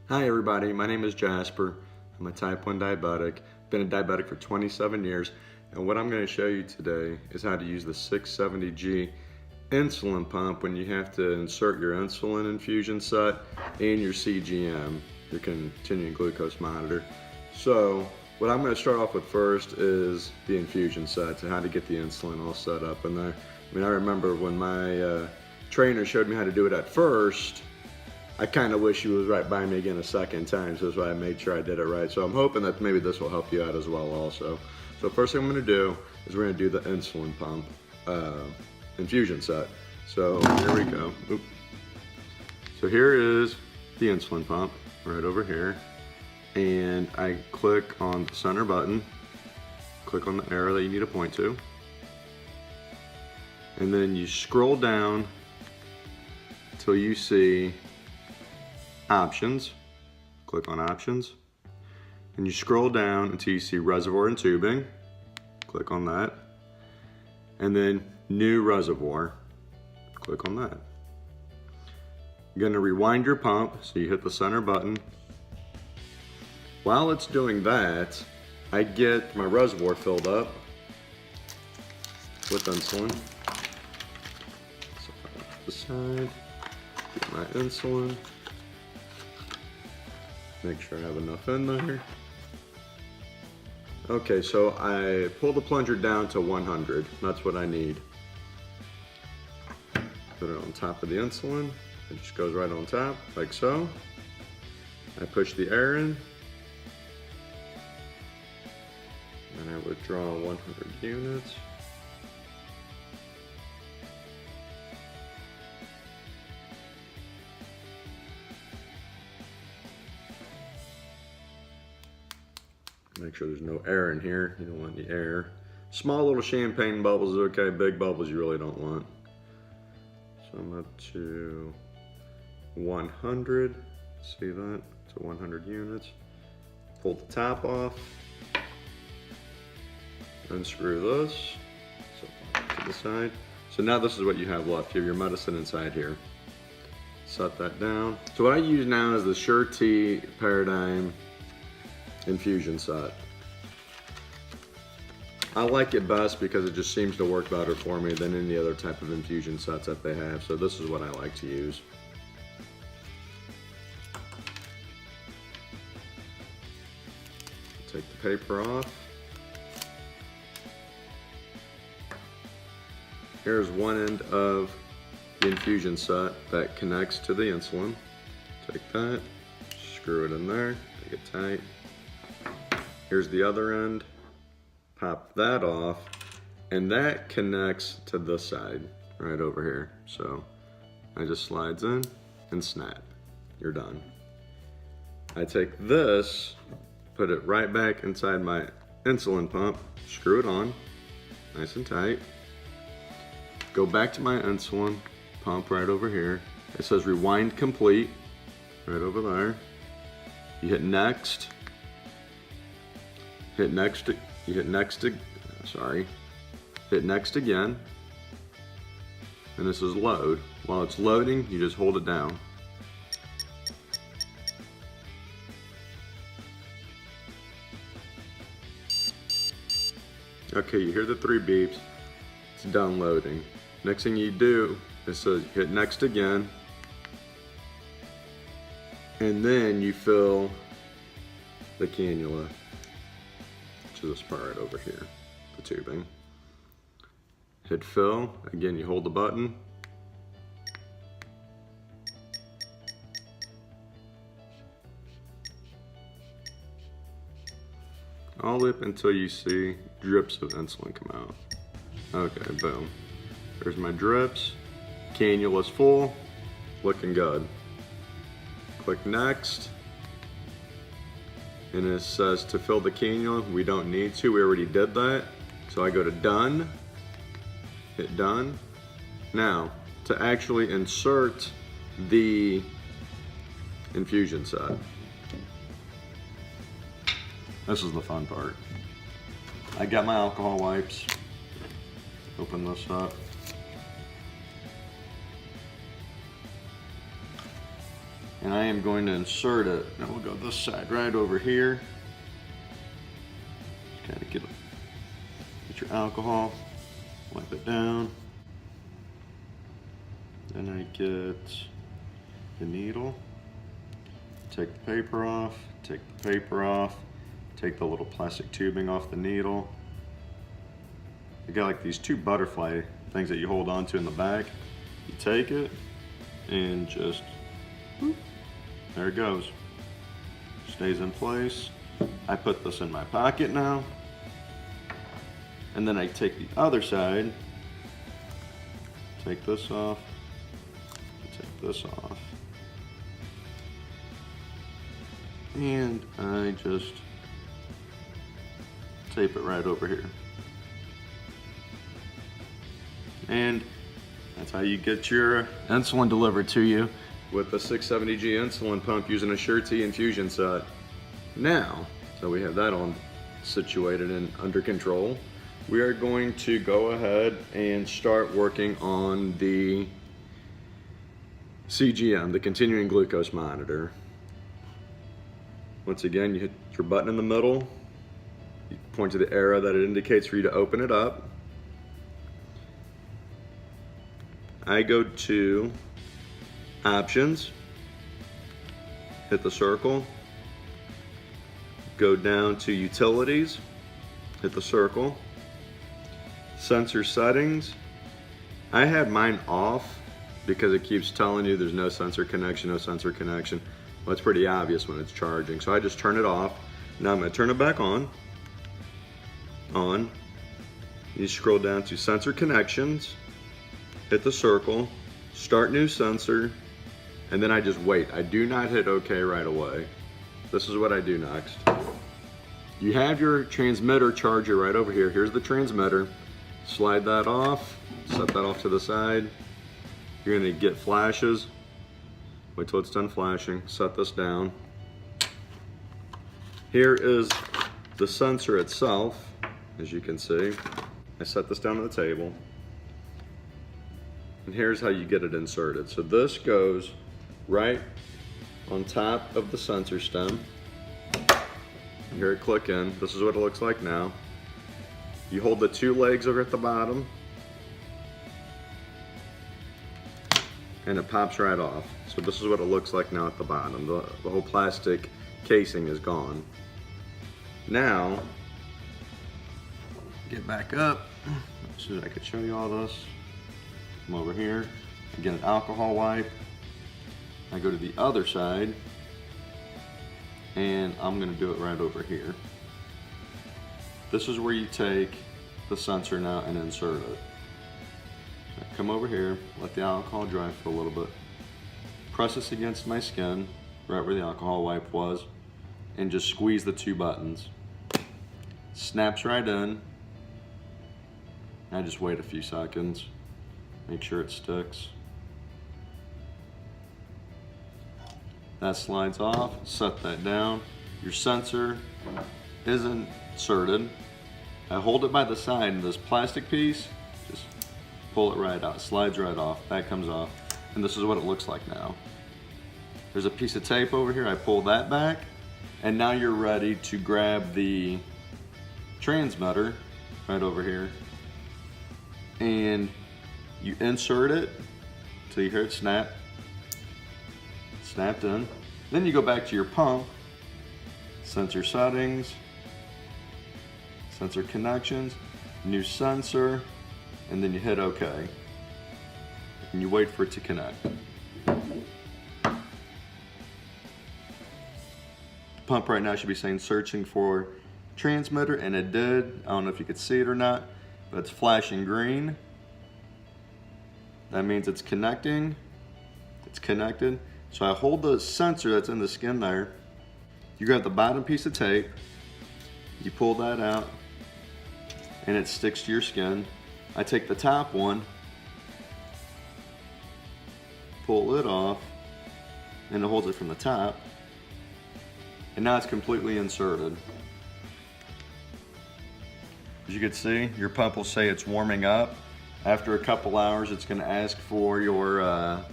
Hi everybody, my name is Jasper. I'm a type 1 diabetic. Been a diabetic for 27 years, and what I'm going to show you today is how to use the 670G insulin pump when you have to insert your insulin infusion set and your CGM, your continuing glucose monitor. So what I'm going to start off with first is the infusion sets and how to get the insulin all set up in there. I remember when my trainer showed me how to do it at first, I kind of wish he was right by me again a second time, so that's why I made sure I did it right. So I'm hoping that maybe this will help you out as well also. So first thing I'm going to do is we're going to do the insulin pump infusion set. So here we go. Oop. So here is the insulin pump right over here. And I click on the center button, click on the arrow that you need to point to. And then you scroll down until you see options. Click on options, and you scroll down until you see reservoir and tubing. Click on that, and then new reservoir. Click on that. You're going to rewind your pump, so you hit the center button. While it's doing that, I get my reservoir filled up with insulin. So off the side, get my insulin. Make sure I have enough in there. Okay, so I pull the plunger down to 100. That's what I need. Put it on top of the insulin. It just goes right on top, like so. I push the air in. And I withdraw 100 units. Make sure there's no air in here. You don't want any air. Small little champagne bubbles is okay. Big bubbles you really don't want. So I'm up to 100. See that? To 100 units. Pull the top off. Unscrew this. So to the side. So now this is what you have left. You have your medicine inside here. Set that down. So what I use now is the Sure T Paradigm infusion set. I like it best because it just seems to work better for me than any other type of infusion sets that they have. So this is what I like to use. Take the paper off. Here's one end of the infusion set that connects to the insulin. Take that, screw it in there, make it tight. Here's the other end, pop that off, and that connects to this side, right over here. So I just slides in and snap, you're done. I take this, put it right back inside my insulin pump, screw it on, nice and tight. Go back to my insulin pump right over here. It says rewind complete, right over there. You hit next. Hit next again, and this is load. While it's loading, you just hold it down. Okay, you hear the 3 beeps, it's done loading. Next thing you do is hit next again, and then you fill the cannula. To this part right over here, the tubing. Hit fill, again you hold the button. All the way up until you see drips of insulin come out. Okay, boom. There's my drips. Cannula's full, looking good. Click next. And it says to fill the cannula, we don't need to, we already did that. So I go to done, hit done. Now, to actually insert the infusion set. This is the fun part. I got my alcohol wipes. Open this up. and I am going to insert it. Now we'll go this side right over here. Just kind of get your alcohol, wipe it down. Then I get the needle, take the paper off, take the paper off, take the little plastic tubing off the needle. You got like these two butterfly things that you hold on to in the back. You take it and just, whoop, there it goes. Stays in place. I put this in my pocket now. And then I take the other side, take this off, take this off. And I just tape it right over here. And that's how you get your insulin delivered to you with the 670G insulin pump using a Surety infusion set. Now, so we have that on situated and under control, we are going to go ahead and start working on the CGM, the continuing glucose monitor. Once again, you hit your button in the middle, you point to the arrow that it indicates for you to open it up. I go to options, hit the circle, go down to utilities, hit the circle, sensor settings. I had mine off because it keeps telling you there's no sensor connection, no sensor connection. Well, it's pretty obvious when it's charging. So I just turn it off. Now I'm gonna turn it back on. You scroll down to sensor connections, hit the circle, start new sensor, and then I just wait. I do not hit OK right away. This is what I do next. You have your transmitter charger right over here. Here's the transmitter. Slide that off, set that off to the side. You're gonna get flashes. Wait till it's done flashing, set this down. Here is the sensor itself, as you can see. I set this down on the table. And here's how you get it inserted. So this goes right on top of the sensor stem. You hear it click in. This is what it looks like now. You hold the two legs over at the bottom and it pops right off. So this is what it looks like now at the bottom. The whole plastic casing is gone. Now, get back up so that I could show you all this. Come over here, I get an alcohol wipe. I go to the other side and I'm gonna do it right over here. This is where you take the sensor now and insert it. So I come over here, let the alcohol dry for a little bit. Press this against my skin, right where the alcohol wipe was, and just squeeze the two buttons. Snaps right in. I just wait a few seconds, make sure it sticks. That slides off, set that down. Your sensor is inserted. I hold it by the side and this plastic piece, just pull it right out, slides right off, that comes off. And this is what it looks like now. There's a piece of tape over here, I pull that back, and now you're ready to grab the transmitter right over here, and you insert it till you hear it snap. Snapped in. Then you go back to your pump, sensor settings, sensor connections, new sensor, and then you hit OK. And you wait for it to connect. The pump right now should be saying searching for transmitter, and it did. I don't know if you could see it or not, but it's flashing green. That means it's connecting. It's connected. So I hold the sensor that's in the skin there. You grab the bottom piece of tape, you pull that out, and it sticks to your skin. I take the top one, pull it off, and it holds it from the top. And now it's completely inserted. As you can see, your pump will say it's warming up. After a couple hours, it's going to ask for your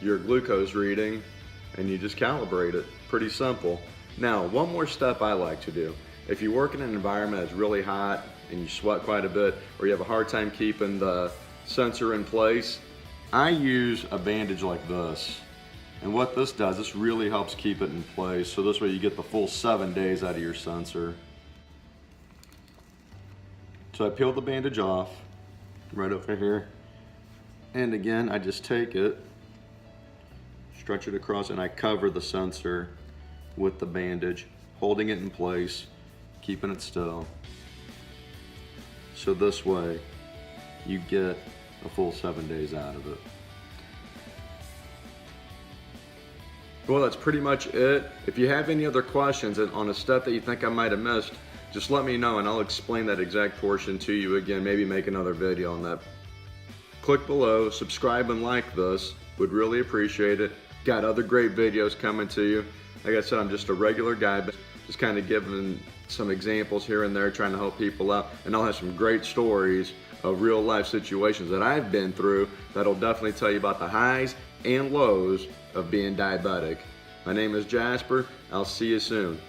glucose reading, and you just calibrate it. Pretty simple. Now, one more step I like to do. If you work in an environment that's really hot and you sweat quite a bit, or you have a hard time keeping the sensor in place, I use a bandage like this. And what this does, this really helps keep it in place. So this way you get the full 7 days out of your sensor. So I peel the bandage off right over here. And again, I just take it, stretch it across, and I cover the sensor with the bandage, holding it in place, keeping it still. So this way you get a full 7 days out of it. Well, that's pretty much it. If you have any other questions on a step that you think I might have missed, just let me know and I'll explain that exact portion to you again, maybe make another video on that. Click below, subscribe and like this, would really appreciate it. Got other great videos coming to you. Like I said, I'm just a regular guy, but just kind of giving some examples here and there, trying to help people out. And I'll have some great stories of real life situations that I've been through that'll definitely tell you about the highs and lows of being diabetic. My name is Jasper. I'll see you soon.